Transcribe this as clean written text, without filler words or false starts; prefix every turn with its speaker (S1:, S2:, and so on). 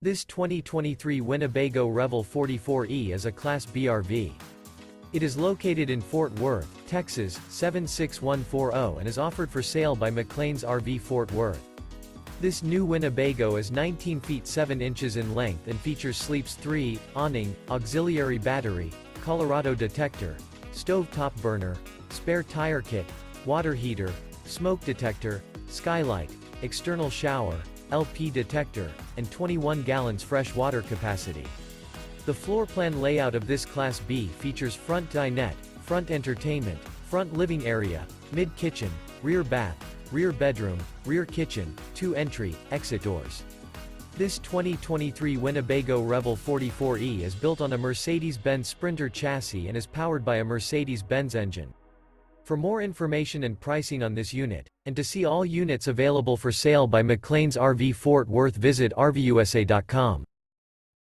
S1: This 2023 Winnebago Revel 44E is a Class B RV. It is located in Fort Worth, Texas, 76140 and is offered for sale by McClain's RV Fort Worth. This new Winnebago is 19 feet 7 inches in length and features sleeps 3, awning, auxiliary battery, Colorado detector, stove top burner, spare tire kit, water heater, smoke detector, skylight, external shower, LP detector, and 21 gallons fresh water capacity. The floor plan layout of this Class B features front dinette, front entertainment, front living area, mid-kitchen, rear bath, rear bedroom, rear kitchen, 2 entry, exit doors. This 2023 Winnebago Revel 44E is built on a Mercedes-Benz Sprinter chassis and is powered by a Mercedes-Benz engine. For more information and pricing on this unit, and to see all units available for sale by McClain's RV Fort Worth, visit RVUSA.com.